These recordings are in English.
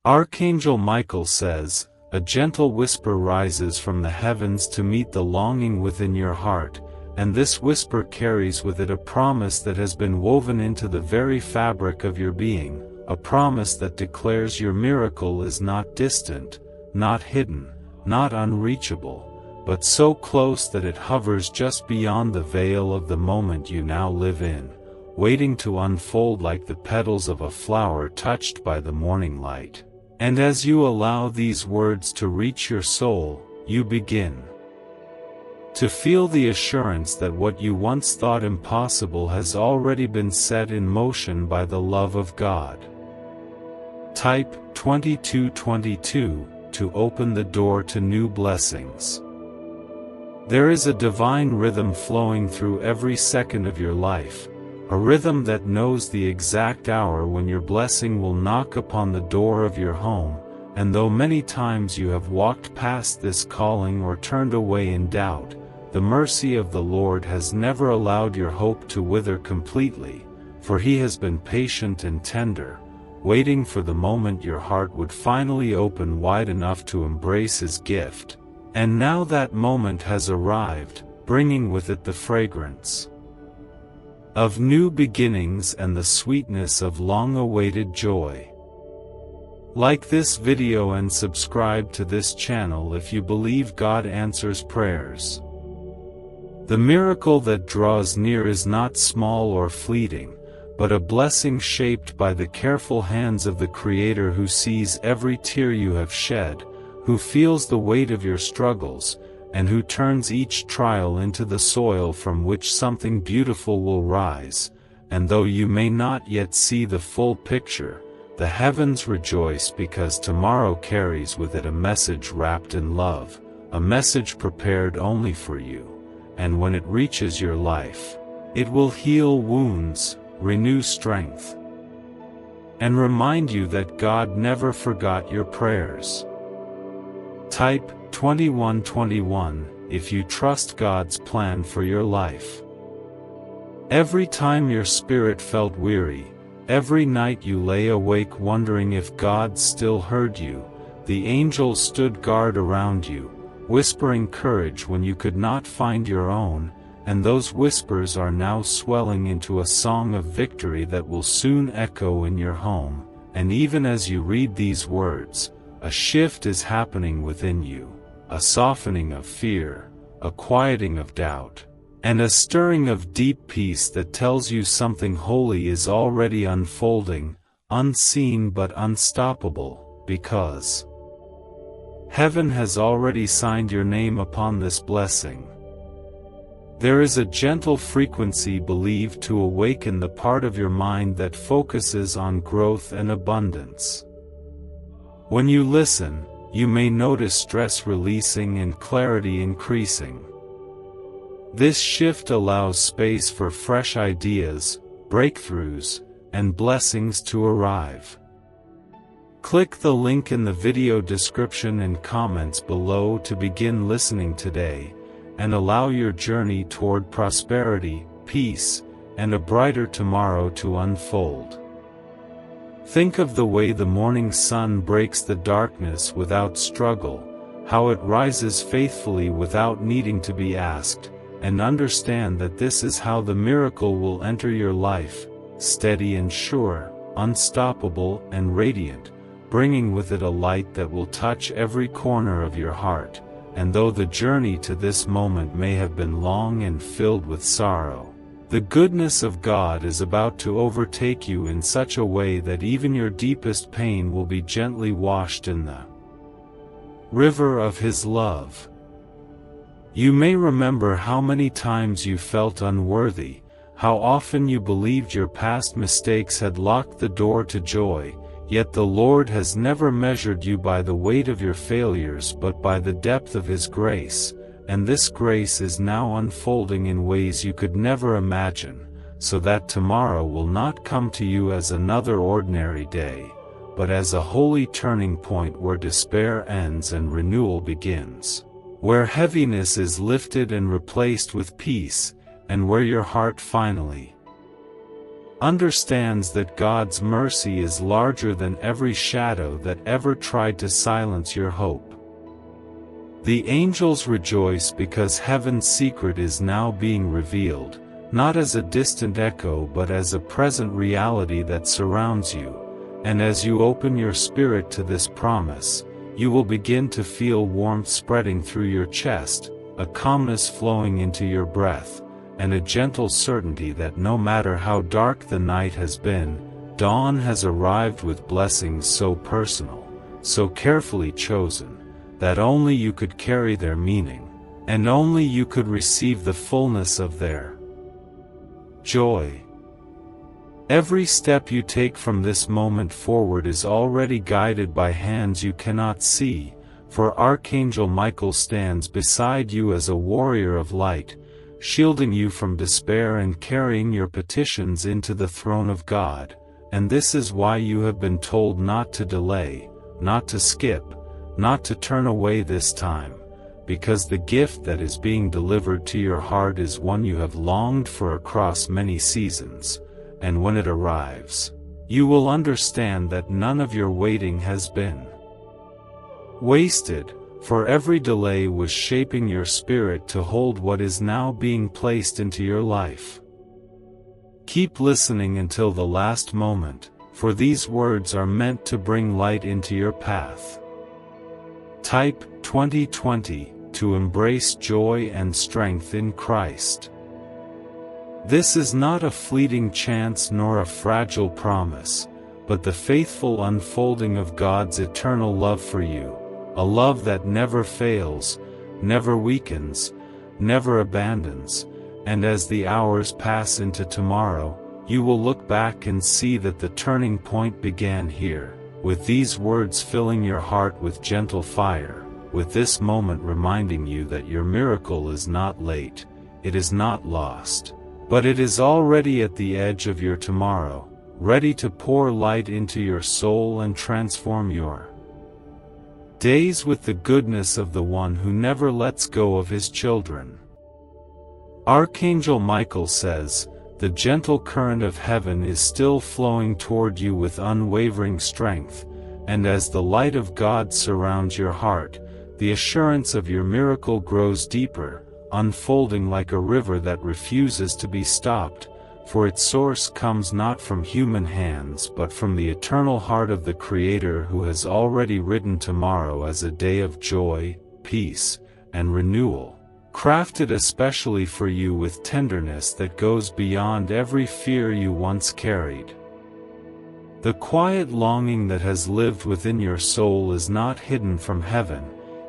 Archangel Michael says, "A gentle whisper rises from the heavens to meet the longing within your heart, and this whisper carries with it a promise that has been woven into the very fabric of your being, a promise that declares your miracle is not distant, not hidden, not unreachable, but so close that it hovers just beyond the veil of the moment you now live in, waiting to unfold like the petals of a flower touched by the morning light." And as you allow these words to reach your soul, you begin to feel the assurance that what you once thought impossible has already been set in motion by the love of God. Type 2222 to open the door to new blessings. There is a divine rhythm flowing through every second of your life, a rhythm that knows the exact hour when your blessing will knock upon the door of your home, and though many times you have walked past this calling or turned away in doubt, the mercy of the Lord has never allowed your hope to wither completely, for He has been patient and tender, waiting for the moment your heart would finally open wide enough to embrace His gift. And now that moment has arrived, bringing with it the fragrance of new beginnings and the sweetness of long-awaited joy. Like this video and subscribe to this channel if you believe God answers prayers. The miracle that draws near is not small or fleeting, but a blessing shaped by the careful hands of the Creator who sees every tear you have shed, who feels the weight of your struggles, and who turns each trial into the soil from which something beautiful will rise. And though you may not yet see the full picture, the heavens rejoice because tomorrow carries with it a message wrapped in love, a message prepared only for you, and when it reaches your life, it will heal wounds, renew strength, and remind you that God never forgot your prayers. Type 2121 if you trust God's plan for your life. Every time your spirit felt weary, every night you lay awake wondering if God still heard you, the angels stood guard around you, whispering courage when you could not find your own, and those whispers are now swelling into a song of victory that will soon echo in your home. And even as you read these words, a shift is happening within you, a softening of fear, a quieting of doubt, and a stirring of deep peace that tells you something holy is already unfolding, unseen but unstoppable, because heaven has already signed your name upon this blessing. There is a gentle frequency believed to awaken the part of your mind that focuses on growth and abundance. When you listen, you may notice stress releasing and clarity increasing. This shift allows space for fresh ideas, breakthroughs, and blessings to arrive. Click the link in the video description and comments below to begin listening today, and allow your journey toward prosperity, peace, and a brighter tomorrow to unfold. Think of the way the morning sun breaks the darkness without struggle, how it rises faithfully without needing to be asked, and understand that this is how the miracle will enter your life, steady and sure, unstoppable and radiant, bringing with it a light that will touch every corner of your heart. And though the journey to this moment may have been long and filled with sorrow, the goodness of God is about to overtake you in such a way that even your deepest pain will be gently washed in the river of His love. You may remember how many times you felt unworthy, how often you believed your past mistakes had locked the door to joy, yet the Lord has never measured you by the weight of your failures but by the depth of His grace. And this grace is now unfolding in ways you could never imagine, so that tomorrow will not come to you as another ordinary day, but as a holy turning point where despair ends and renewal begins, where heaviness is lifted and replaced with peace, and where your heart finally understands that God's mercy is larger than every shadow that ever tried to silence your hope. The angels rejoice because heaven's secret is now being revealed, not as a distant echo but as a present reality that surrounds you, and as you open your spirit to this promise, you will begin to feel warmth spreading through your chest, a calmness flowing into your breath, and a gentle certainty that no matter how dark the night has been, dawn has arrived with blessings so personal, so carefully chosen, that only you could carry their meaning, and only you could receive the fullness of their joy. Every step you take from this moment forward is already guided by hands you cannot see, for Archangel Michael stands beside you as a warrior of light, shielding you from despair and carrying your petitions into the throne of God, and this is why you have been told not to delay, not to skip, not to turn away this time, because the gift that is being delivered to your heart is one you have longed for across many seasons, and when it arrives, you will understand that none of your waiting has been wasted, for every delay was shaping your spirit to hold what is now being placed into your life. Keep listening until the last moment, for these words are meant to bring light into your path. Type 2020 to embrace joy and strength in Christ. This is not a fleeting chance nor a fragile promise, but the faithful unfolding of God's eternal love for you, a love that never fails, never weakens, never abandons, and as the hours pass into tomorrow, you will look back and see that the turning point began here, with these words filling your heart with gentle fire, with this moment reminding you that your miracle is not late, it is not lost, but it is already at the edge of your tomorrow, ready to pour light into your soul and transform your days with the goodness of the one who never lets go of his children. Archangel Michael says, "The gentle current of heaven is still flowing toward you with unwavering strength, and as the light of God surrounds your heart, the assurance of your miracle grows deeper, unfolding like a river that refuses to be stopped, for its source comes not from human hands but from the eternal heart of the Creator who has already written tomorrow as a day of joy, peace, and renewal, crafted especially for you with tenderness that goes beyond every fear you once carried." The quiet longing that has lived within your soul is not hidden from heaven,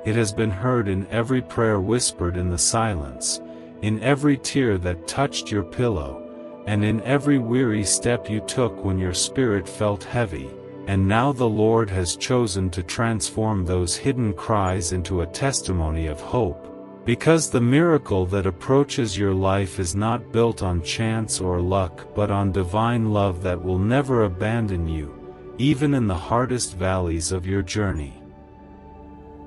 it has been heard in every prayer whispered in the silence, in every tear that touched your pillow, and in every weary step you took when your spirit felt heavy, and now the Lord has chosen to transform those hidden cries into a testimony of hope, because the miracle that approaches your life is not built on chance or luck but on divine love that will never abandon you, even in the hardest valleys of your journey.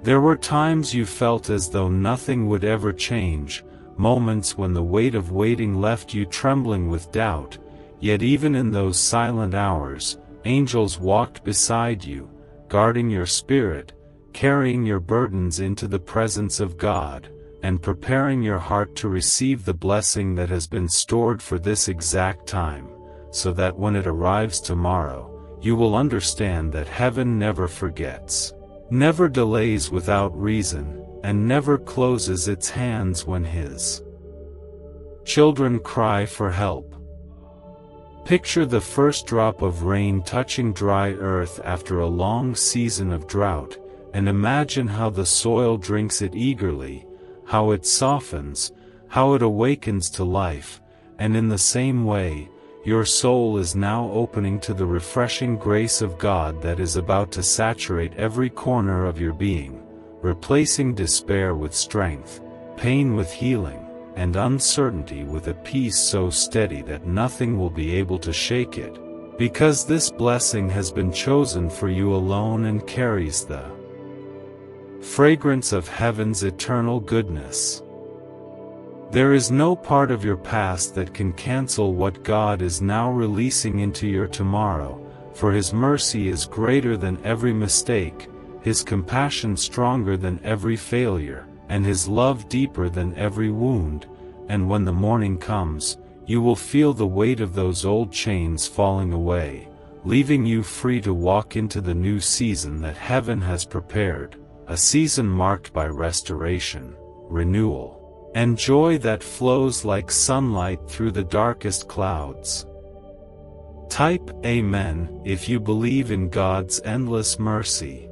There were times you felt as though nothing would ever change, moments when the weight of waiting left you trembling with doubt, yet even in those silent hours, angels walked beside you, guarding your spirit, carrying your burdens into the presence of God, and preparing your heart to receive the blessing that has been stored for this exact time, so that when it arrives tomorrow, you will understand that heaven never forgets, never delays without reason, and never closes its hands when His children cry for help. Picture the first drop of rain touching dry earth after a long season of drought, and imagine how the soil drinks it eagerly, how it softens, how it awakens to life, and in the same way, your soul is now opening to the refreshing grace of God that is about to saturate every corner of your being, replacing despair with strength, pain with healing, and uncertainty with a peace so steady that nothing will be able to shake it, because this blessing has been chosen for you alone and carries the fragrance of heaven's eternal goodness. There is no part of your past that can cancel what God is now releasing into your tomorrow, for His mercy is greater than every mistake, His compassion stronger than every failure, and His love deeper than every wound, and when the morning comes, you will feel the weight of those old chains falling away, leaving you free to walk into the new season that heaven has prepared, a season marked by restoration, renewal, and joy that flows like sunlight through the darkest clouds. Type Amen if you believe in God's endless mercy.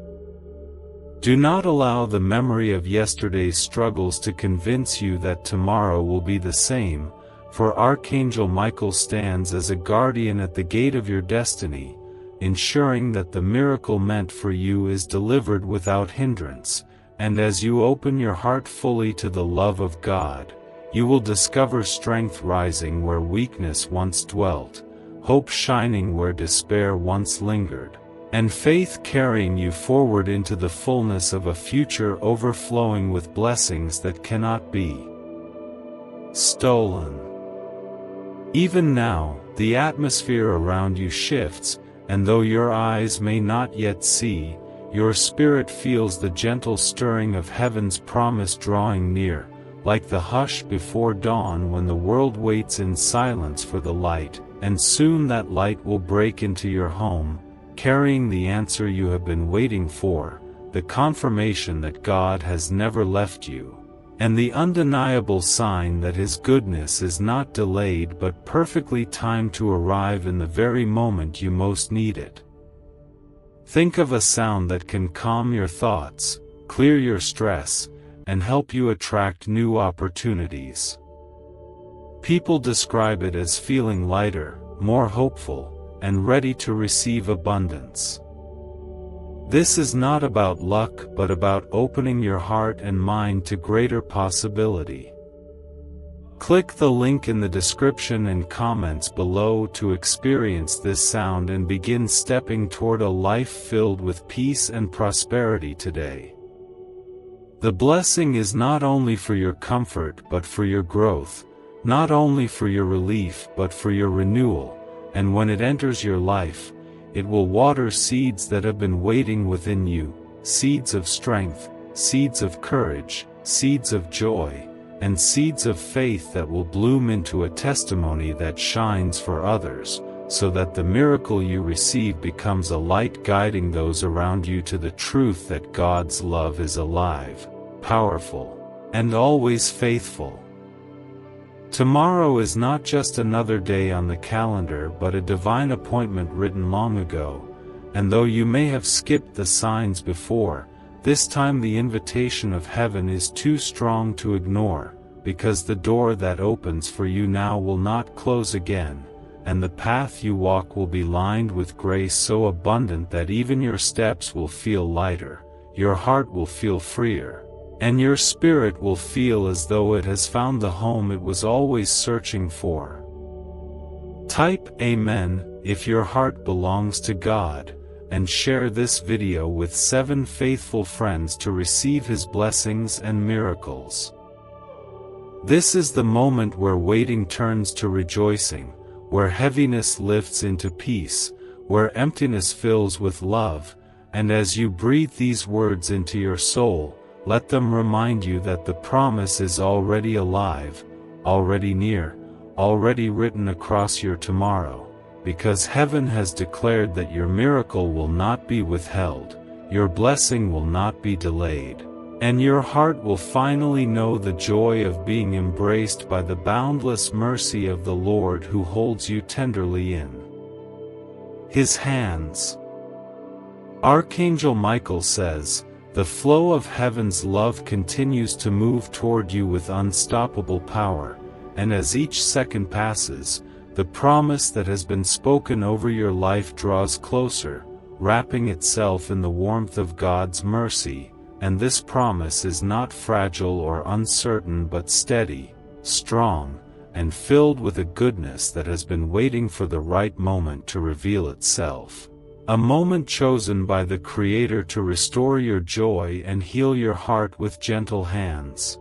Do not allow the memory of yesterday's struggles to convince you that tomorrow will be the same, for Archangel Michael stands as a guardian at the gate of your destiny, ensuring that the miracle meant for you is delivered without hindrance, and as you open your heart fully to the love of God, you will discover strength rising where weakness once dwelt, hope shining where despair once lingered, and faith carrying you forward into the fullness of a future overflowing with blessings that cannot be stolen. Even now, the atmosphere around you shifts, and though your eyes may not yet see, your spirit feels the gentle stirring of heaven's promise drawing near, like the hush before dawn when the world waits in silence for the light, and soon that light will break into your home, carrying the answer you have been waiting for, the confirmation that God has never left you, and the undeniable sign that His goodness is not delayed but perfectly timed to arrive in the very moment you most need it. Think of a sound that can calm your thoughts, clear your stress, and help you attract new opportunities. People describe it as feeling lighter, more hopeful, and ready to receive abundance. This is not about luck but about opening your heart and mind to greater possibility. Click the link in the description and comments below to experience this sound and begin stepping toward a life filled with peace and prosperity today. The blessing is not only for your comfort but for your growth, not only for your relief but for your renewal, and when it enters your life, it will water seeds that have been waiting within you, seeds of strength, seeds of courage, seeds of joy, and seeds of faith that will bloom into a testimony that shines for others, so that the miracle you receive becomes a light guiding those around you to the truth that God's love is alive, powerful, and always faithful. Tomorrow is not just another day on the calendar but a divine appointment written long ago, and though you may have skipped the signs before, this time the invitation of heaven is too strong to ignore, because the door that opens for you now will not close again, and the path you walk will be lined with grace so abundant that even your steps will feel lighter, your heart will feel freer, and your spirit will feel as though it has found the home it was always searching for. Type Amen if your heart belongs to God, and share this video with 7 faithful friends to receive His blessings and miracles. This is the moment where waiting turns to rejoicing, where heaviness lifts into peace, where emptiness fills with love, and as you breathe these words into your soul, let them remind you that the promise is already alive, already near, already written across your tomorrow, because heaven has declared that your miracle will not be withheld, your blessing will not be delayed, and your heart will finally know the joy of being embraced by the boundless mercy of the Lord who holds you tenderly in His hands. Archangel Michael says, "The flow of heaven's love continues to move toward you with unstoppable power, and as each second passes, the promise that has been spoken over your life draws closer, wrapping itself in the warmth of God's mercy, and this promise is not fragile or uncertain but steady, strong, and filled with a goodness that has been waiting for the right moment to reveal itself. A moment chosen by the Creator to restore your joy and heal your heart with gentle hands."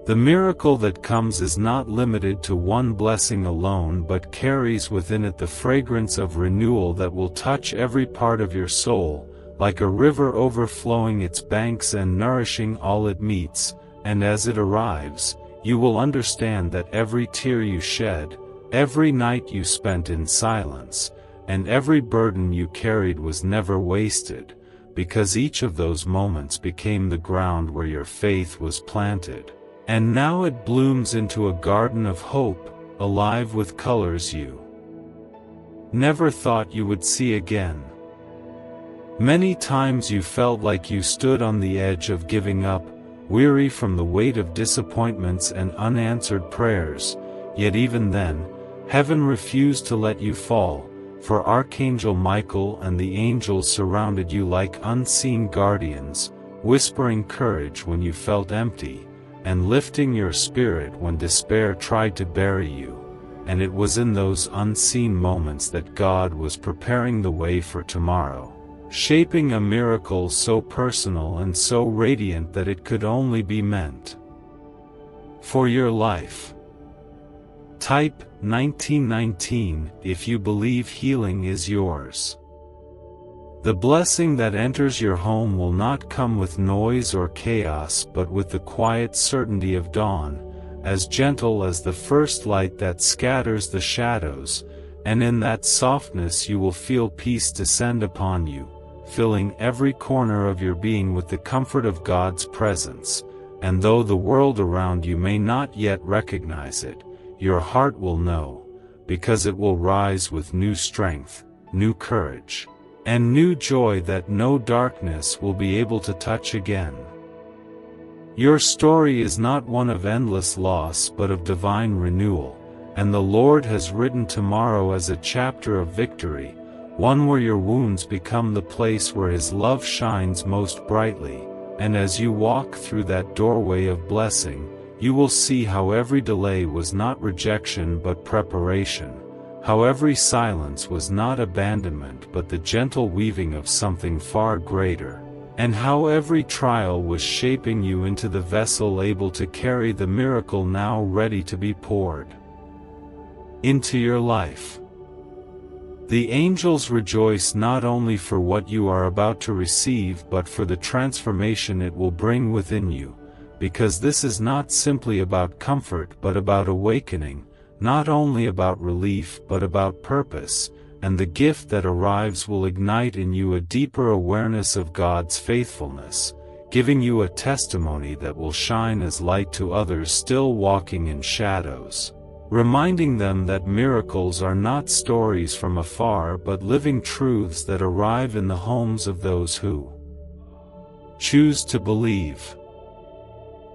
The miracle that comes is not limited to one blessing alone but carries within it the fragrance of renewal that will touch every part of your soul, like a river overflowing its banks and nourishing all it meets, and as it arrives, you will understand that every tear you shed, every night you spent in silence, and every burden you carried was never wasted, because each of those moments became the ground where your faith was planted. And now it blooms into a garden of hope, alive with colors you never thought you would see again. Many times you felt like you stood on the edge of giving up, weary from the weight of disappointments and unanswered prayers, yet even then, heaven refused to let you fall, for Archangel Michael and the angels surrounded you like unseen guardians, whispering courage when you felt empty, and lifting your spirit when despair tried to bury you. And it was in those unseen moments that God was preparing the way for tomorrow, shaping a miracle so personal and so radiant that it could only be meant for your life. Type 1919 if you believe healing is yours. The blessing that enters your home will not come with noise or chaos but with the quiet certainty of dawn, as gentle as the first light that scatters the shadows, and in that softness you will feel peace descend upon you, filling every corner of your being with the comfort of God's presence, and though the world around you may not yet recognize it, your heart will know, because it will rise with new strength, new courage, and new joy that no darkness will be able to touch again. Your story is not one of endless loss but of divine renewal, and the Lord has written tomorrow as a chapter of victory, one where your wounds become the place where His love shines most brightly, and as you walk through that doorway of blessing, you will see how every delay was not rejection but preparation, how every silence was not abandonment but the gentle weaving of something far greater, and how every trial was shaping you into the vessel able to carry the miracle now ready to be poured into your life. The angels rejoice not only for what you are about to receive but for the transformation it will bring within you, because this is not simply about comfort but about awakening, not only about relief but about purpose, and the gift that arrives will ignite in you a deeper awareness of God's faithfulness, giving you a testimony that will shine as light to others still walking in shadows, reminding them that miracles are not stories from afar but living truths that arrive in the homes of those who choose to believe.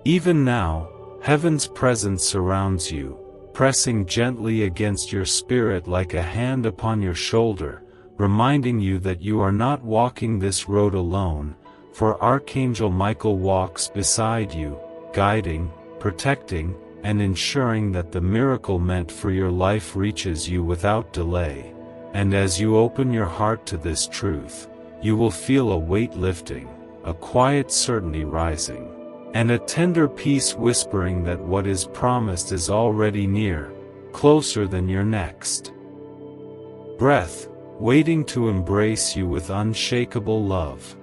Even now, heaven's presence surrounds you, pressing gently against your spirit like a hand upon your shoulder, reminding you that you are not walking this road alone, for Archangel Michael walks beside you, guiding, protecting, and ensuring that the miracle meant for your life reaches you without delay. And as you open your heart to this truth, you will feel a weight lifting, a quiet certainty rising, and a tender peace whispering that what is promised is already near, closer than your next breath, waiting to embrace you with unshakable love.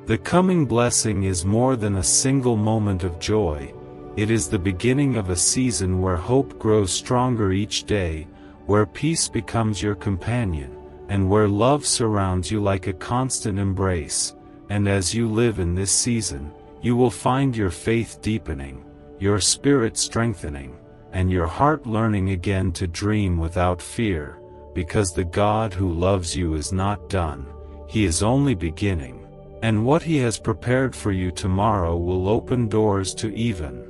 The coming blessing is more than a single moment of joy, it is the beginning of a season where hope grows stronger each day, where peace becomes your companion, and where love surrounds you like a constant embrace, and as you live in this season, you will find your faith deepening, your spirit strengthening, and your heart learning again to dream without fear, because the God who loves you is not done, He is only beginning, and what He has prepared for you tomorrow will open doors to even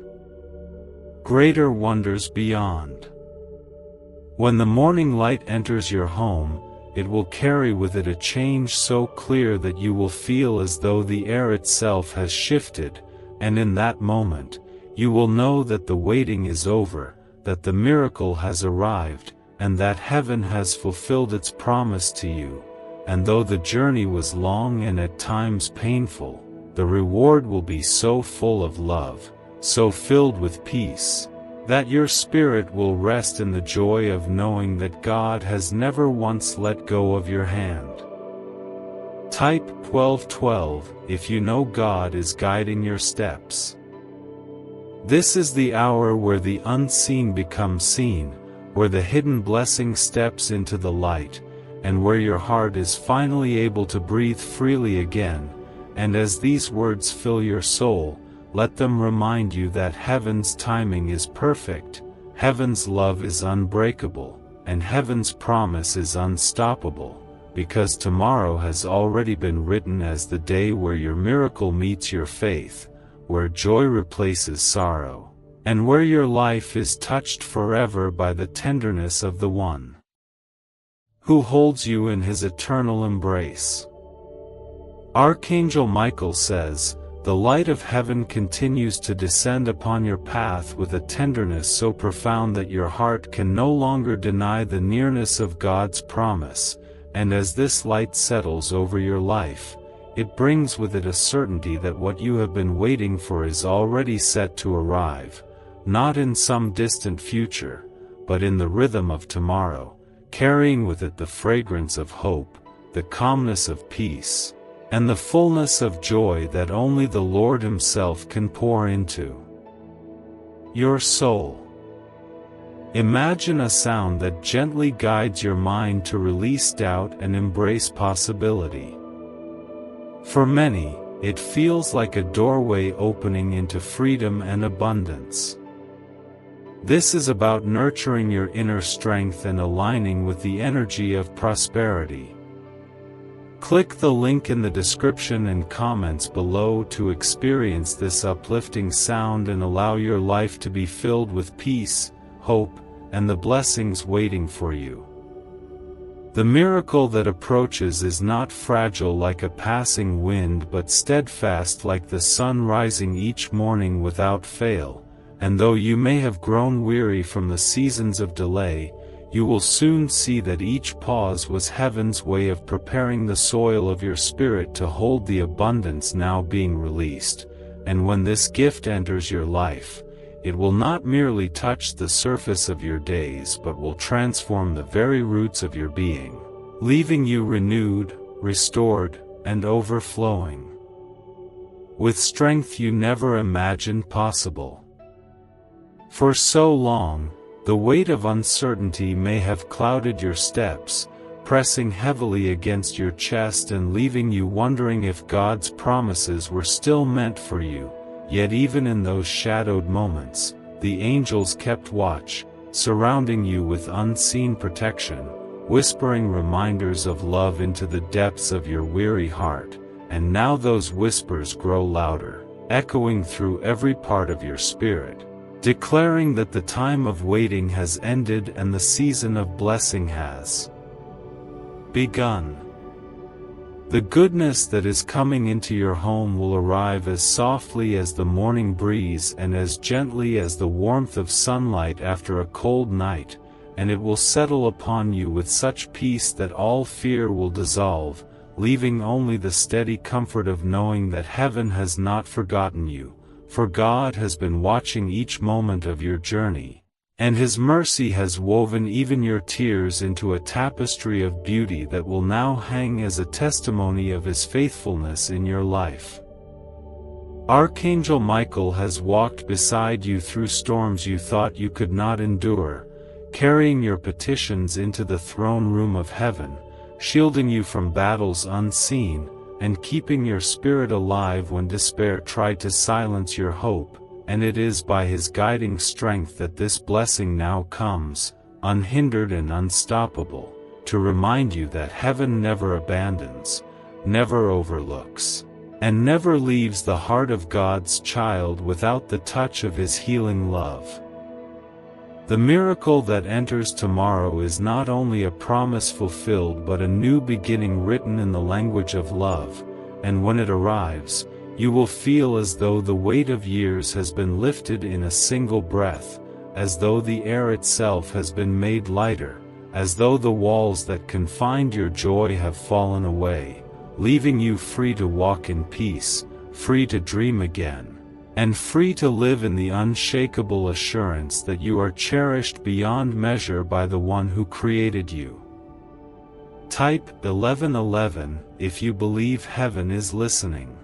greater wonders beyond. When the morning light enters your home, it will carry with it a change so clear that you will feel as though the air itself has shifted, and in that moment, you will know that the waiting is over, that the miracle has arrived, and that heaven has fulfilled its promise to you, and though the journey was long and at times painful, the reward will be so full of love, so filled with peace, that your spirit will rest in the joy of knowing that God has never once let go of your hand. Type 1212 if you know God is guiding your steps. This is the hour where the unseen becomes seen, where the hidden blessing steps into the light, and where your heart is finally able to breathe freely again. And as these words fill your soul, let them remind you that heaven's timing is perfect, heaven's love is unbreakable, and heaven's promise is unstoppable, because tomorrow has already been written as the day where your miracle meets your faith, where joy replaces sorrow, and where your life is touched forever by the tenderness of the One who holds you in his eternal embrace. Archangel Michael says, "The light of heaven continues to descend upon your path with a tenderness so profound that your heart can no longer deny the nearness of God's promise, and as this light settles over your life, it brings with it a certainty that what you have been waiting for is already set to arrive, not in some distant future, but in the rhythm of tomorrow, carrying with it the fragrance of hope, the calmness of peace, and the fullness of joy that only the Lord Himself can pour into your soul." Imagine a sound that gently guides your mind to release doubt and embrace possibility. For many, it feels like a doorway opening into freedom and abundance. This is about nurturing your inner strength and aligning with the energy of prosperity. Click the link in the description and comments below to experience this uplifting sound and allow your life to be filled with peace, hope, and the blessings waiting for you. The miracle that approaches is not fragile like a passing wind but steadfast like the sun rising each morning without fail, and though you may have grown weary from the seasons of delay, you will soon see that each pause was heaven's way of preparing the soil of your spirit to hold the abundance now being released, and when this gift enters your life, it will not merely touch the surface of your days but will transform the very roots of your being, leaving you renewed, restored, and overflowing with strength you never imagined possible. For so long, the weight of uncertainty may have clouded your steps, pressing heavily against your chest and leaving you wondering if God's promises were still meant for you. Yet even in those shadowed moments, the angels kept watch, surrounding you with unseen protection, whispering reminders of love into the depths of your weary heart, and now those whispers grow louder, echoing through every part of your spirit, declaring that the time of waiting has ended and the season of blessing has begun. The goodness that is coming into your home will arrive as softly as the morning breeze and as gently as the warmth of sunlight after a cold night, and it will settle upon you with such peace that all fear will dissolve, leaving only the steady comfort of knowing that heaven has not forgotten you, for God has been watching each moment of your journey, and His mercy has woven even your tears into a tapestry of beauty that will now hang as a testimony of His faithfulness in your life. Archangel Michael has walked beside you through storms you thought you could not endure, carrying your petitions into the throne room of heaven, shielding you from battles unseen, and keeping your spirit alive when despair tried to silence your hope. And it is by His guiding strength that this blessing now comes, unhindered and unstoppable, to remind you that heaven never abandons, never overlooks, and never leaves the heart of God's child without the touch of His healing love. The miracle that enters tomorrow is not only a promise fulfilled but a new beginning written in the language of love, and when it arrives, you will feel as though the weight of years has been lifted in a single breath, as though the air itself has been made lighter, as though the walls that confined your joy have fallen away, leaving you free to walk in peace, free to dream again, and free to live in the unshakable assurance that you are cherished beyond measure by the one who created you. Type 1111 if you believe heaven is listening.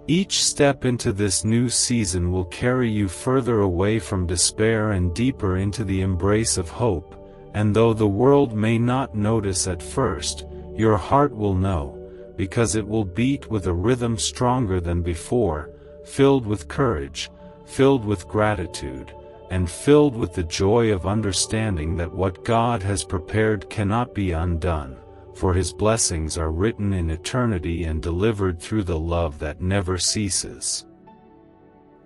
Each step into this new season will carry you further away from despair and deeper into the embrace of hope, and though the world may not notice at first, your heart will know, because it will beat with a rhythm stronger than before, filled with courage, filled with gratitude, and filled with the joy of understanding that what God has prepared cannot be undone, for His blessings are written in eternity and delivered through the love that never ceases.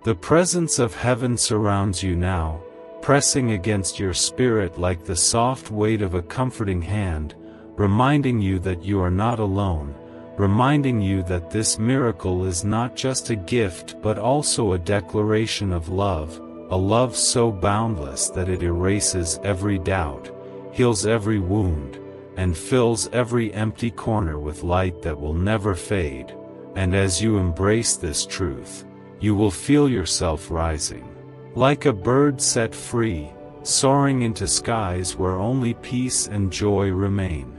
The presence of heaven surrounds you now, pressing against your spirit like the soft weight of a comforting hand, reminding you that you are not alone, reminding you that this miracle is not just a gift but also a declaration of love, a love so boundless that it erases every doubt, heals every wound, and fills every empty corner with light that will never fade. And as you embrace this truth, you will feel yourself rising, like a bird set free, soaring into skies where only peace and joy remain.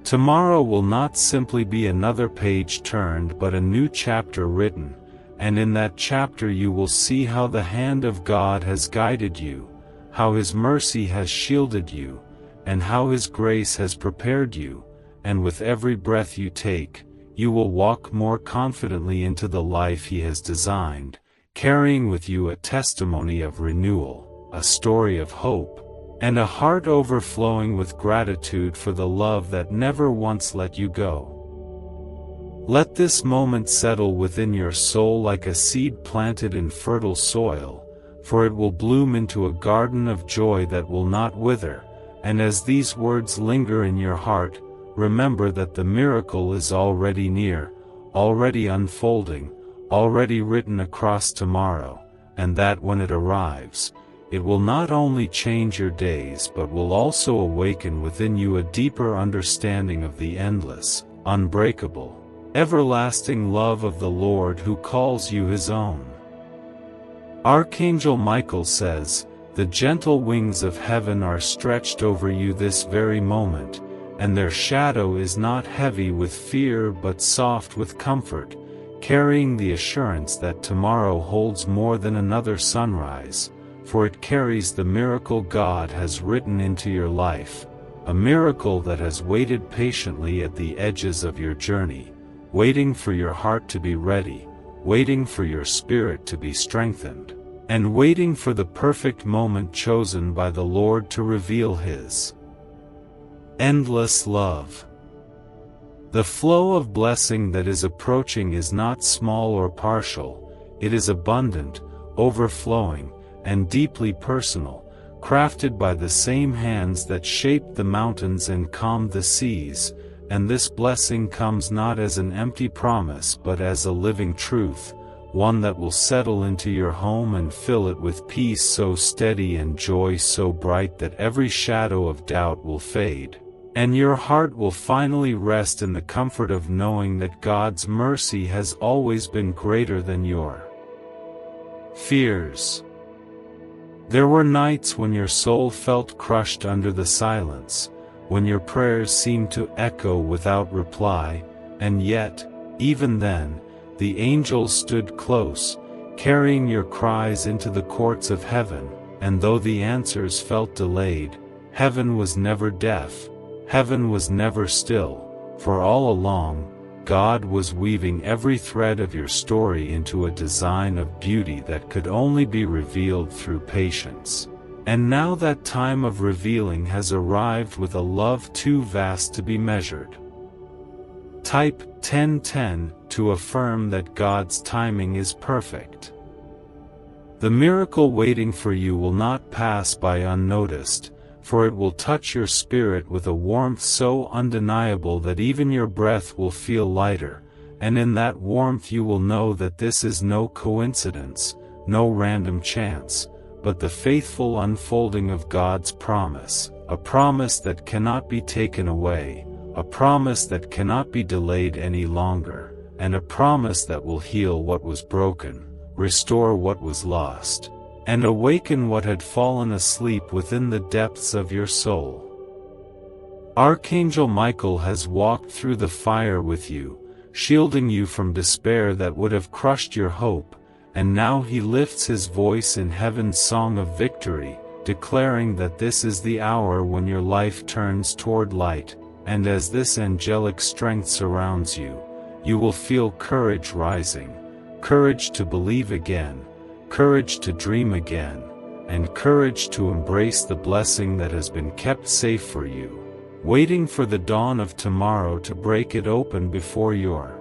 Tomorrow will not simply be another page turned but a new chapter written, and in that chapter you will see how the hand of God has guided you, how His mercy has shielded you, and how His grace has prepared you, and with every breath you take, you will walk more confidently into the life He has designed, carrying with you a testimony of renewal, a story of hope, and a heart overflowing with gratitude for the love that never once let you go. Let this moment settle within your soul like a seed planted in fertile soil, for it will bloom into a garden of joy that will not wither, and as these words linger in your heart, remember that the miracle is already near, already unfolding, already written across tomorrow, and that when it arrives, it will not only change your days but will also awaken within you a deeper understanding of the endless, unbreakable, everlasting love of the Lord who calls you His own. Archangel Michael says, "The gentle wings of heaven are stretched over you this very moment, and their shadow is not heavy with fear but soft with comfort, carrying the assurance that tomorrow holds more than another sunrise, for it carries the miracle God has written into your life, a miracle that has waited patiently at the edges of your journey, waiting for your heart to be ready, waiting for your spirit to be strengthened, and waiting for the perfect moment chosen by the Lord to reveal His endless love." The flow of blessing that is approaching is not small or partial, it is abundant, overflowing, and deeply personal, crafted by the same hands that shaped the mountains and calmed the seas, and this blessing comes not as an empty promise but as a living truth, one that will settle into your home and fill it with peace so steady and joy so bright that every shadow of doubt will fade, and your heart will finally rest in the comfort of knowing that God's mercy has always been greater than your fears. There were nights when your soul felt crushed under the silence, when your prayers seemed to echo without reply, and yet, even then, the angels stood close, carrying your cries into the courts of heaven, and though the answers felt delayed, heaven was never deaf, heaven was never still, for all along, God was weaving every thread of your story into a design of beauty that could only be revealed through patience. And now that time of revealing has arrived with a love too vast to be measured. Type 1010 to affirm that God's timing is perfect. The miracle waiting for you will not pass by unnoticed, for it will touch your spirit with a warmth so undeniable that even your breath will feel lighter, and in that warmth you will know that this is no coincidence, no random chance, but the faithful unfolding of God's promise, a promise that cannot be taken away, a promise that cannot be delayed any longer, and a promise that will heal what was broken, restore what was lost, and awaken what had fallen asleep within the depths of your soul. Archangel Michael has walked through the fire with you, shielding you from despair that would have crushed your hope, and now he lifts his voice in heaven's song of victory, declaring that this is the hour when your life turns toward light, and as this angelic strength surrounds you, you will feel courage rising, courage to believe again, courage to dream again, and courage to embrace the blessing that has been kept safe for you, waiting for the dawn of tomorrow to break it open before your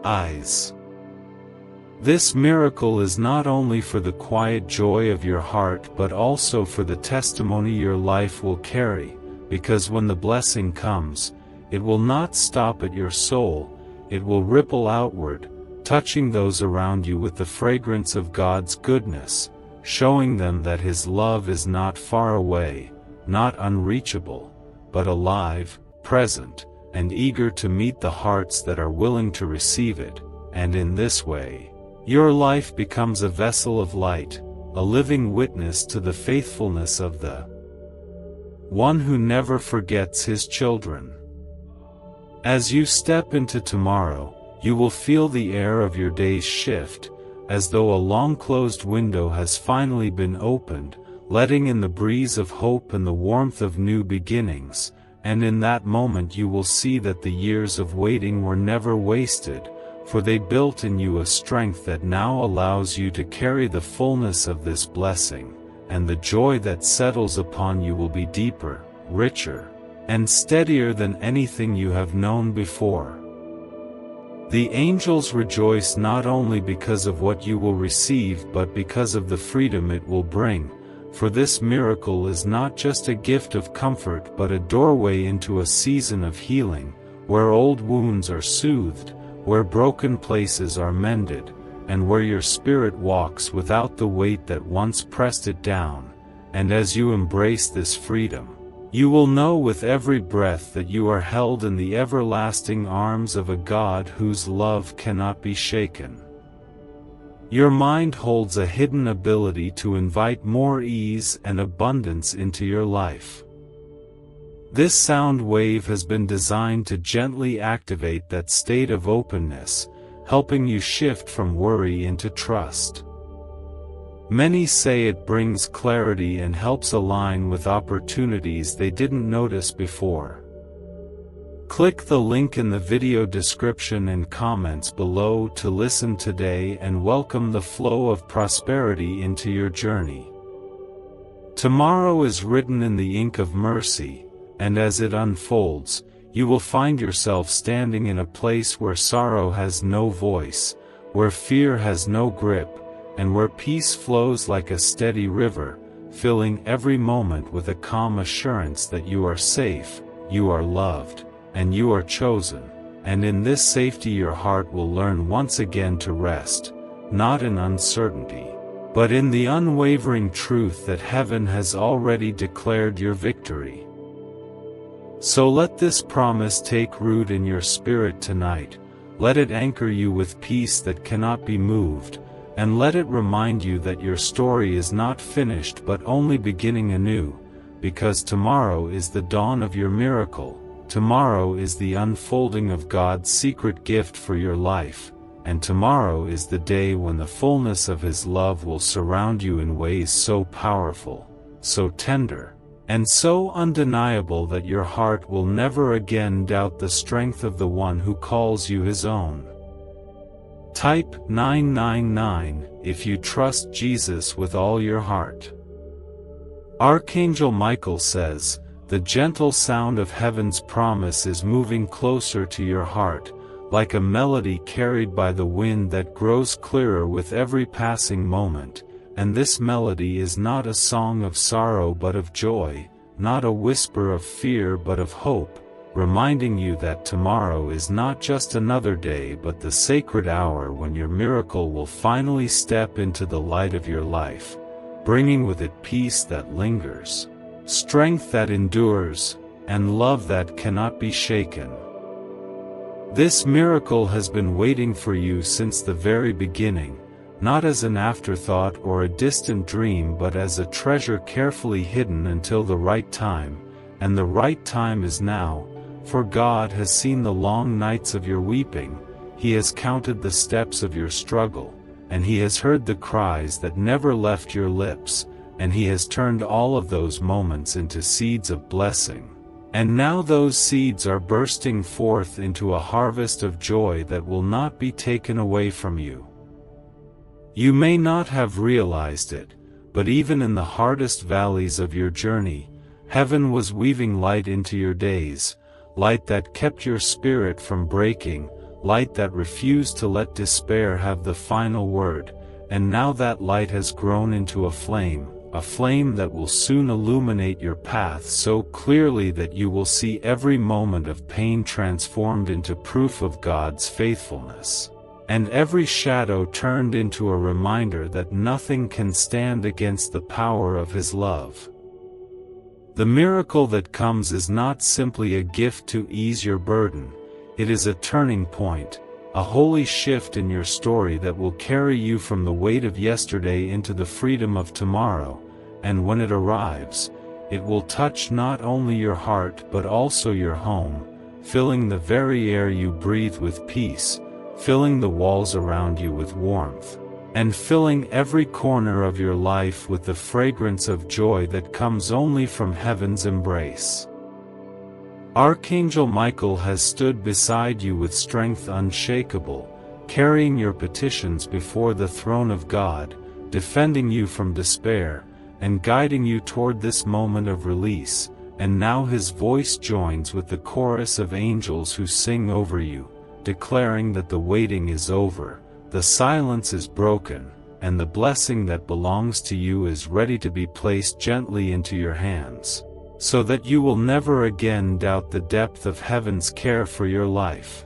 eyes. This miracle is not only for the quiet joy of your heart but also for the testimony your life will carry, because when the blessing comes, it will not stop at your soul, it will ripple outward, touching those around you with the fragrance of God's goodness, showing them that His love is not far away, not unreachable, but alive, present, and eager to meet the hearts that are willing to receive it, and in this way, your life becomes a vessel of light, a living witness to the faithfulness of the One who never forgets His children. As you step into tomorrow, you will feel the air of your days shift, as though a long-closed window has finally been opened, letting in the breeze of hope and the warmth of new beginnings, and in that moment you will see that the years of waiting were never wasted, for they built in you a strength that now allows you to carry the fullness of this blessing, and the joy that settles upon you will be deeper, richer, and steadier than anything you have known before. The angels rejoice not only because of what you will receive but because of the freedom it will bring, for this miracle is not just a gift of comfort but a doorway into a season of healing, where old wounds are soothed, where broken places are mended, and where your spirit walks without the weight that once pressed it down. And as you embrace this freedom, you will know with every breath that you are held in the everlasting arms of a God whose love cannot be shaken. Your mind holds a hidden ability to invite more ease and abundance into your life. This sound wave has been designed to gently activate that state of openness, helping you shift from worry into trust. Many say it brings clarity and helps align with opportunities they didn't notice before. Click the link in the video description and comments below to listen today and welcome the flow of prosperity into your journey. Tomorrow is written in the ink of mercy, and as it unfolds, you will find yourself standing in a place where sorrow has no voice, where fear has no grip, and where peace flows like a steady river, filling every moment with a calm assurance that you are safe, you are loved, and you are chosen, and in this safety your heart will learn once again to rest, not in uncertainty, but in the unwavering truth that heaven has already declared your victory. So let this promise take root in your spirit tonight, let it anchor you with peace that cannot be moved, and let it remind you that your story is not finished but only beginning anew, because tomorrow is the dawn of your miracle. Tomorrow is the unfolding of God's secret gift for your life, and tomorrow is the day when the fullness of His love will surround you in ways so powerful, so tender, and so undeniable that your heart will never again doubt the strength of the One who calls you His own. Type 999 if you trust Jesus with all your heart. Archangel Michael says, "The gentle sound of heaven's promise is moving closer to your heart, like a melody carried by the wind that grows clearer with every passing moment, and this melody is not a song of sorrow but of joy, not a whisper of fear but of hope, reminding you that tomorrow is not just another day but the sacred hour when your miracle will finally step into the light of your life, bringing with it peace that lingers, strength that endures, and love that cannot be shaken." This miracle has been waiting for you since the very beginning, not as an afterthought or a distant dream but as a treasure carefully hidden until the right time, and the right time is now, for God has seen the long nights of your weeping, He has counted the steps of your struggle, and He has heard the cries that never left your lips, and He has turned all of those moments into seeds of blessing. And now those seeds are bursting forth into a harvest of joy that will not be taken away from you. You may not have realized it, but even in the hardest valleys of your journey, heaven was weaving light into your days, light that kept your spirit from breaking, light that refused to let despair have the final word, and now that light has grown into a flame that will soon illuminate your path so clearly that you will see every moment of pain transformed into proof of God's faithfulness, and every shadow turned into a reminder that nothing can stand against the power of His love. The miracle that comes is not simply a gift to ease your burden, it is a turning point, a holy shift in your story that will carry you from the weight of yesterday into the freedom of tomorrow, and when it arrives, it will touch not only your heart but also your home, filling the very air you breathe with peace, filling the walls around you with warmth, and filling every corner of your life with the fragrance of joy that comes only from heaven's embrace. Archangel Michael has stood beside you with strength unshakable, carrying your petitions before the throne of God, defending you from despair, and guiding you toward this moment of release, and now his voice joins with the chorus of angels who sing over you, declaring that the waiting is over, the silence is broken, and the blessing that belongs to you is ready to be placed gently into your hands, so that you will never again doubt the depth of heaven's care for your life.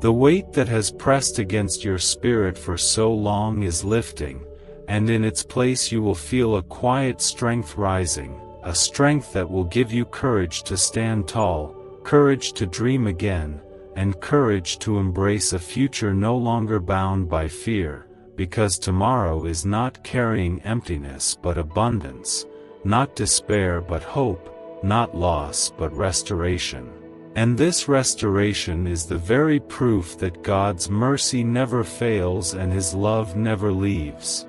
The weight that has pressed against your spirit for so long is lifting, and in its place you will feel a quiet strength rising, a strength that will give you courage to stand tall, courage to dream again, and courage to embrace a future no longer bound by fear, because tomorrow is not carrying emptiness but abundance, not despair but hope, not loss but restoration. And this restoration is the very proof that God's mercy never fails and His love never leaves.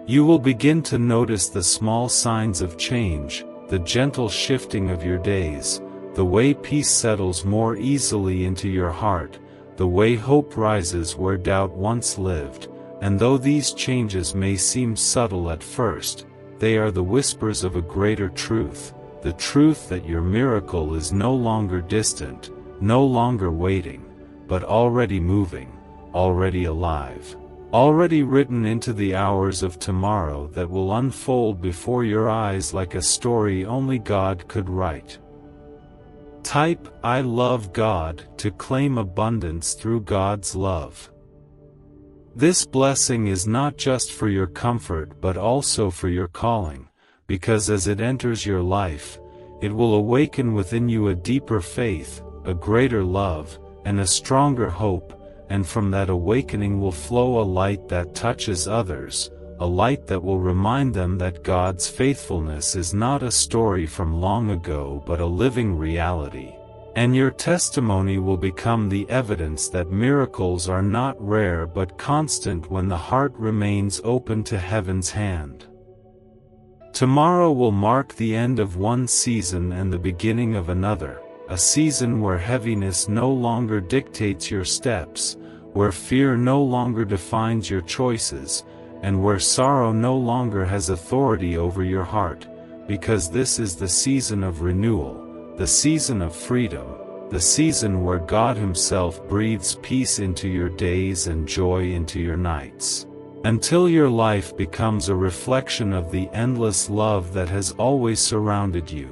You will begin to notice the small signs of change, the gentle shifting of your days, the way peace settles more easily into your heart, the way hope rises where doubt once lived, and though these changes may seem subtle at first, they are the whispers of a greater truth, the truth that your miracle is no longer distant, no longer waiting, but already moving, already alive, already written into the hours of tomorrow that will unfold before your eyes like a story only God could write. Type "I love God" to claim abundance through God's love. This blessing is not just for your comfort but also for your calling, because as it enters your life, it will awaken within you a deeper faith, a greater love, and a stronger hope, and from that awakening will flow a light that touches others, a light that will remind them that God's faithfulness is not a story from long ago but a living reality. And your testimony will become the evidence that miracles are not rare but constant when the heart remains open to heaven's hand. Tomorrow will mark the end of one season and the beginning of another, a season where heaviness no longer dictates your steps, where fear no longer defines your choices, and where sorrow no longer has authority over your heart, because this is the season of renewal, the season of freedom, the season where God Himself breathes peace into your days and joy into your nights, until your life becomes a reflection of the endless love that has always surrounded you.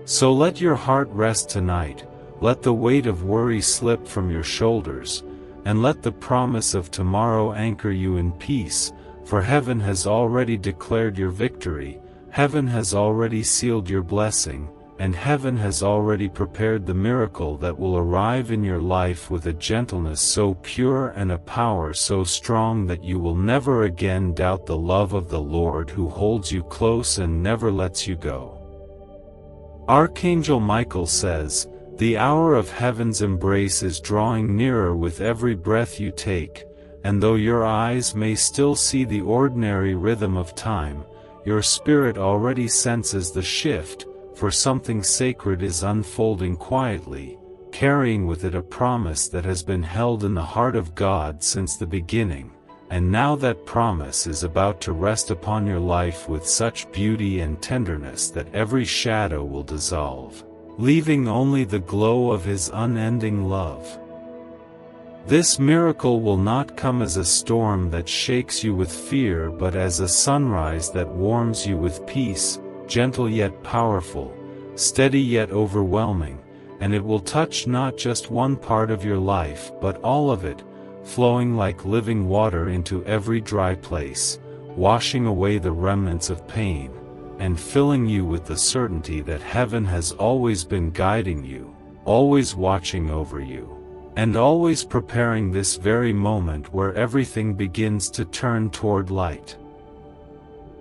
So let your heart rest tonight, let the weight of worry slip from your shoulders, and let the promise of tomorrow anchor you in peace, for heaven has already declared your victory, heaven has already sealed your blessing, and heaven has already prepared the miracle that will arrive in your life with a gentleness so pure and a power so strong that you will never again doubt the love of the Lord who holds you close and never lets you go. Archangel Michael says, "The hour of heaven's embrace is drawing nearer with every breath you take, and though your eyes may still see the ordinary rhythm of time, your spirit already senses the shift, for something sacred is unfolding quietly, carrying with it a promise that has been held in the heart of God since the beginning, and now that promise is about to rest upon your life with such beauty and tenderness that every shadow will dissolve, leaving only the glow of His unending love. This miracle will not come as a storm that shakes you with fear but as a sunrise that warms you with peace, gentle yet powerful, steady yet overwhelming, and it will touch not just one part of your life but all of it, flowing like living water into every dry place, washing away the remnants of pain, and filling you with the certainty that heaven has always been guiding you, always watching over you, and always preparing this very moment where everything begins to turn toward light.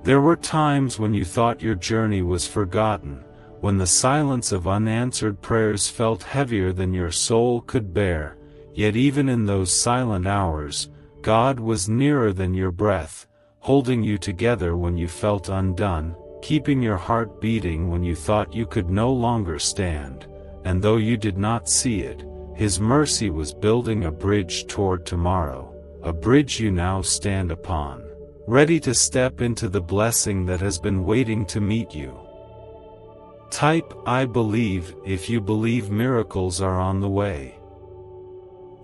There were times when you thought your journey was forgotten, when the silence of unanswered prayers felt heavier than your soul could bear, yet even in those silent hours, God was nearer than your breath, holding you together when you felt undone, keeping your heart beating when you thought you could no longer stand, and though you did not see it, His mercy was building a bridge toward tomorrow, a bridge you now stand upon, ready to step into the blessing that has been waiting to meet you. Type "I believe" if you believe miracles are on the way.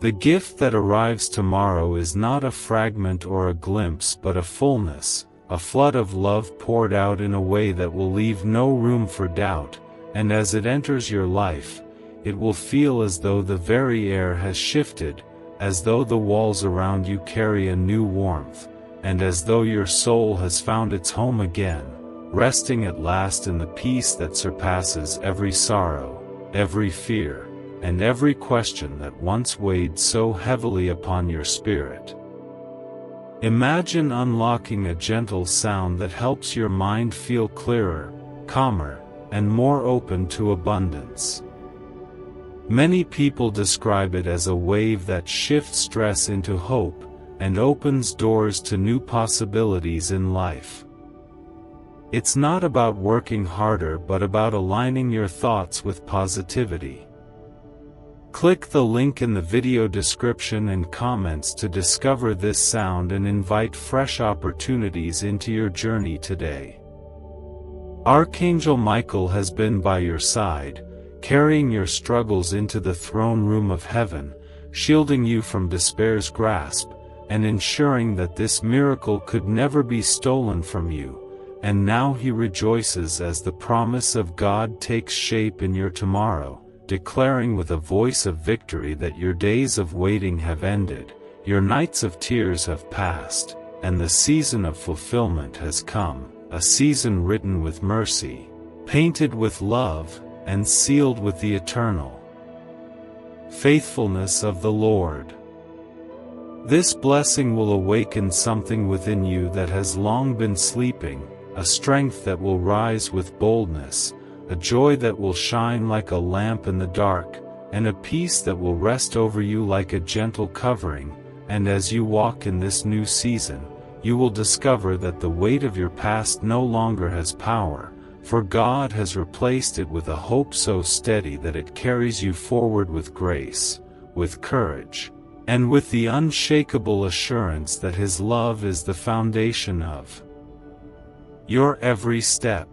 The gift that arrives tomorrow is not a fragment or a glimpse but a fullness, a flood of love poured out in a way that will leave no room for doubt, and as it enters your life, it will feel as though the very air has shifted, as though the walls around you carry a new warmth, and as though your soul has found its home again, resting at last in the peace that surpasses every sorrow, every fear, and every question that once weighed so heavily upon your spirit. Imagine unlocking a gentle sound that helps your mind feel clearer, calmer, and more open to abundance. Many people describe it as a wave that shifts stress into hope, and opens doors to new possibilities in life. It's not about working harder but about aligning your thoughts with positivity. Click the link in the video description and comments to discover this sound and invite fresh opportunities into your journey today. Archangel Michael has been by your side, carrying your struggles into the throne room of heaven, shielding you from despair's grasp, and ensuring that this miracle could never be stolen from you, and now he rejoices as the promise of God takes shape in your tomorrow, declaring with a voice of victory that your days of waiting have ended, your nights of tears have passed, and the season of fulfillment has come, a season written with mercy, painted with love, and sealed with the eternal faithfulness of the Lord. This blessing will awaken something within you that has long been sleeping, a strength that will rise with boldness, a joy that will shine like a lamp in the dark, and a peace that will rest over you like a gentle covering, and as you walk in this new season, you will discover that the weight of your past no longer has power, for God has replaced it with a hope so steady that it carries you forward with grace, with courage, and with the unshakable assurance that His love is the foundation of your every step.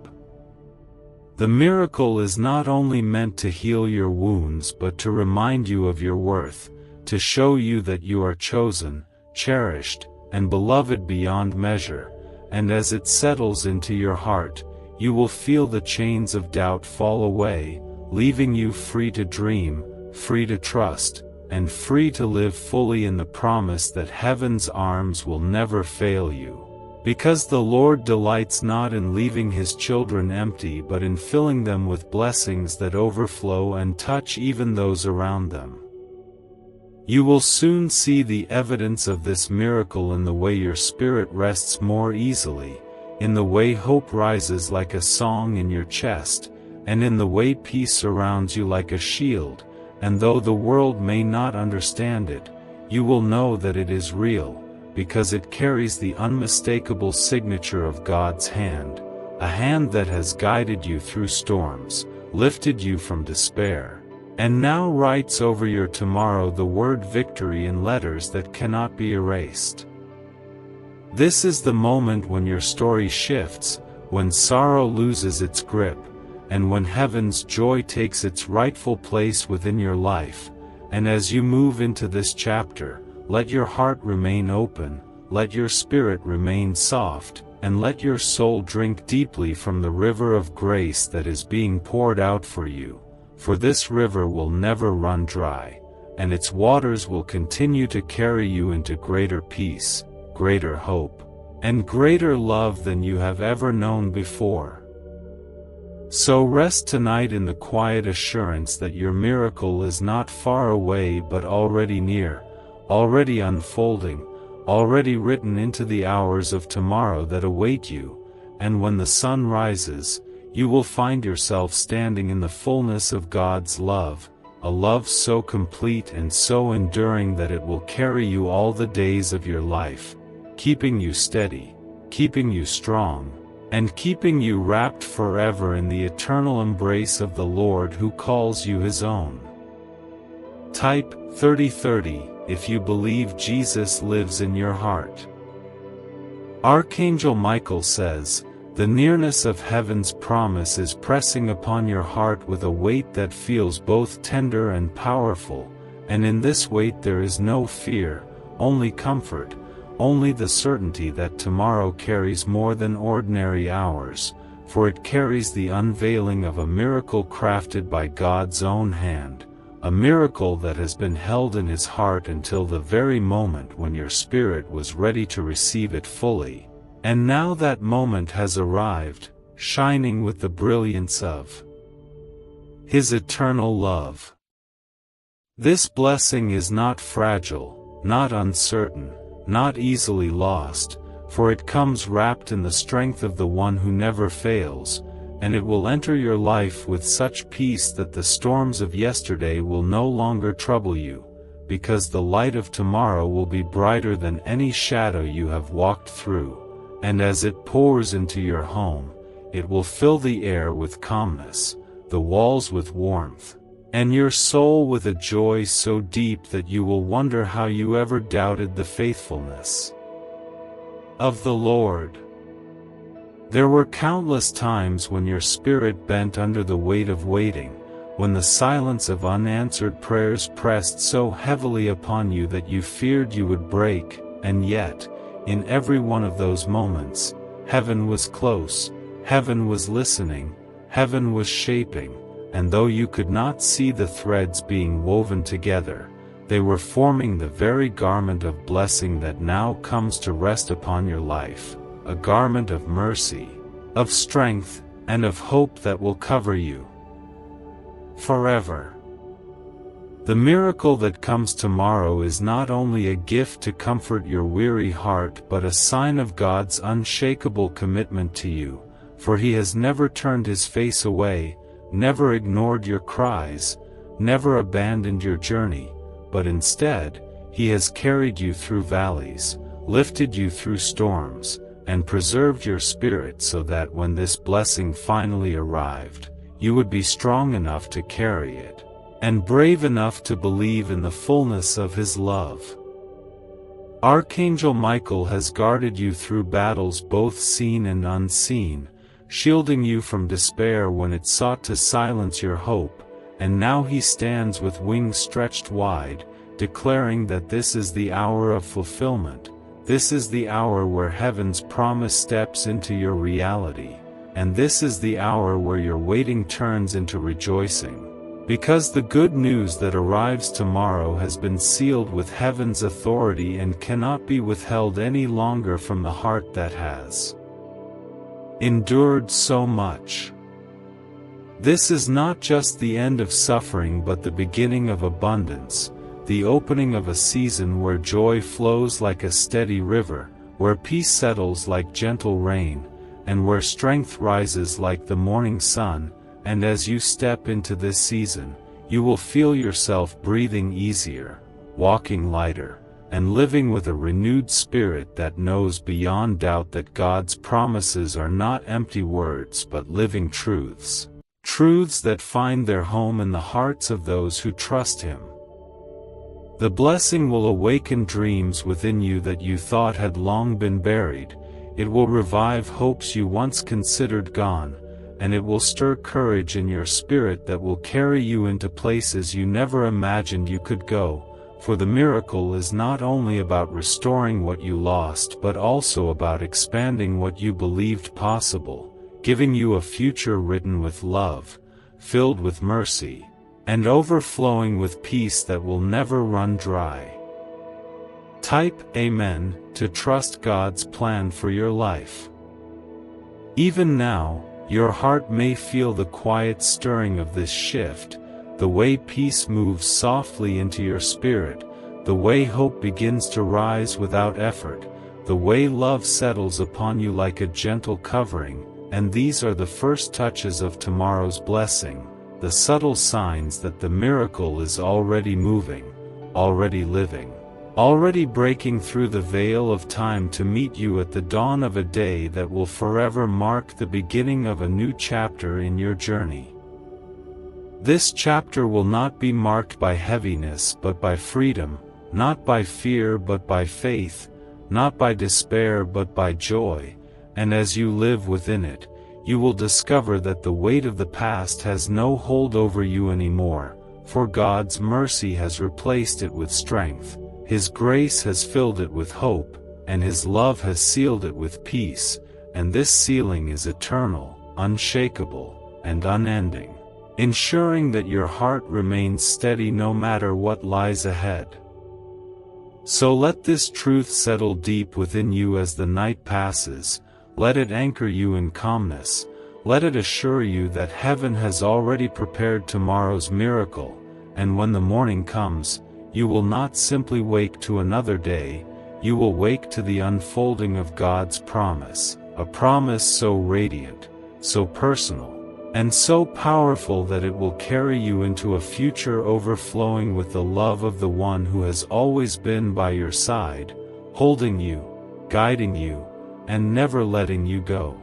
The miracle is not only meant to heal your wounds but to remind you of your worth, to show you that you are chosen, cherished, and beloved beyond measure, and as it settles into your heart, you will feel the chains of doubt fall away, leaving you free to dream, free to trust, and free to live fully in the promise that heaven's arms will never fail you, Because the Lord delights not in leaving his children empty but in filling them with blessings that overflow and touch even those around them. You will soon see the evidence of this miracle in the way your spirit rests more easily, in the way hope rises like a song in your chest, and in the way peace surrounds you like a shield, and though the world may not understand it, you will know that it is real, because it carries the unmistakable signature of God's hand, a hand that has guided you through storms, lifted you from despair, and now writes over your tomorrow the word victory in letters that cannot be erased. This is the moment when your story shifts, when sorrow loses its grip, and when heaven's joy takes its rightful place within your life. And as you move into this chapter, let your heart remain open, let your spirit remain soft, and let your soul drink deeply from the river of grace that is being poured out for you, for this river will never run dry, and its waters will continue to carry you into greater peace, greater hope, and greater love than you have ever known before. So rest tonight in the quiet assurance that your miracle is not far away but already near, already unfolding, already written into the hours of tomorrow that await you, and when the sun rises, you will find yourself standing in the fullness of God's love, a love so complete and so enduring that it will carry you all the days of your life, keeping you steady, keeping you strong, and keeping you wrapped forever in the eternal embrace of the Lord who calls you his own. Type 3030 if you believe Jesus lives in your heart. Archangel Michael says, "The nearness of heaven's promise is pressing upon your heart with a weight that feels both tender and powerful, and in this weight there is no fear, only comfort, only the certainty that tomorrow carries more than ordinary hours, for it carries the unveiling of a miracle crafted by God's own hand, a miracle that has been held in his heart until the very moment when your spirit was ready to receive it fully. And now that moment has arrived, shining with the brilliance of his eternal love. This blessing is not fragile, not uncertain, not easily lost, for it comes wrapped in the strength of the one who never fails, and it will enter your life with such peace that the storms of yesterday will no longer trouble you, because the light of tomorrow will be brighter than any shadow you have walked through, and as it pours into your home, it will fill the air with calmness, the walls with warmth, and your soul with a joy so deep that you will wonder how you ever doubted the faithfulness of the Lord. There were countless times when your spirit bent under the weight of waiting, when the silence of unanswered prayers pressed so heavily upon you that you feared you would break, and yet, in every one of those moments, heaven was close, heaven was listening, heaven was shaping, and though you could not see the threads being woven together, they were forming the very garment of blessing that now comes to rest upon your life, a garment of mercy, of strength, and of hope that will cover you forever. The miracle that comes tomorrow is not only a gift to comfort your weary heart but a sign of God's unshakable commitment to you, for he has never turned his face away, never ignored your cries, never abandoned your journey, but instead, he has carried you through valleys, lifted you through storms, and preserved your spirit so that when this blessing finally arrived, you would be strong enough to carry it, and brave enough to believe in the fullness of his love. Archangel Michael has guarded you through battles both seen and unseen, shielding you from despair when it sought to silence your hope, and now he stands with wings stretched wide, declaring that this is the hour of fulfillment. This is the hour where heaven's promise steps into your reality, and this is the hour where your waiting turns into rejoicing. Because the good news that arrives tomorrow has been sealed with heaven's authority and cannot be withheld any longer from the heart that has endured so much. This is not just the end of suffering but the beginning of abundance, the opening of a season where joy flows like a steady river, where peace settles like gentle rain, and where strength rises like the morning sun. And as you step into this season, you will feel yourself breathing easier, walking lighter, and living with a renewed spirit that knows beyond doubt that God's promises are not empty words but living truths. Truths that find their home in the hearts of those who trust Him. The blessing will awaken dreams within you that you thought had long been buried. It will revive hopes you once considered gone, and it will stir courage in your spirit that will carry you into places you never imagined you could go, for the miracle is not only about restoring what you lost but also about expanding what you believed possible, giving you a future written with love, filled with mercy, and overflowing with peace that will never run dry. Type Amen to trust God's plan for your life. Even now, your heart may feel the quiet stirring of this shift, the way peace moves softly into your spirit, the way hope begins to rise without effort, the way love settles upon you like a gentle covering, and these are the first touches of tomorrow's blessing, the subtle signs that the miracle is already moving, already living, already breaking through the veil of time to meet you at the dawn of a day that will forever mark the beginning of a new chapter in your journey. This chapter will not be marked by heaviness but by freedom, not by fear but by faith, not by despair but by joy, and as you live within it, you will discover that the weight of the past has no hold over you anymore, for God's mercy has replaced it with strength. His grace has filled it with hope, and His love has sealed it with peace, and this sealing is eternal, unshakable, and unending, ensuring that your heart remains steady no matter what lies ahead. So let this truth settle deep within you as the night passes, let it anchor you in calmness, let it assure you that heaven has already prepared tomorrow's miracle, and when the morning comes, you will not simply wake to another day, you will wake to the unfolding of God's promise, a promise so radiant, so personal, and so powerful that it will carry you into a future overflowing with the love of the one who has always been by your side, holding you, guiding you, and never letting you go.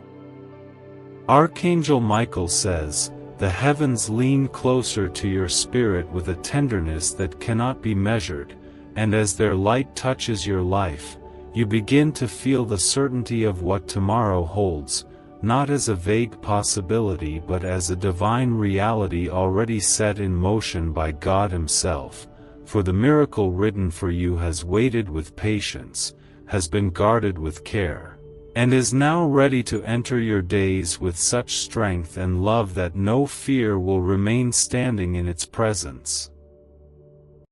Archangel Michael says, "The heavens lean closer to your spirit with a tenderness that cannot be measured, and as their light touches your life, you begin to feel the certainty of what tomorrow holds, not as a vague possibility but as a divine reality already set in motion by God Himself, for the miracle written for you has waited with patience, has been guarded with care, and is now ready to enter your days with such strength and love that no fear will remain standing in its presence."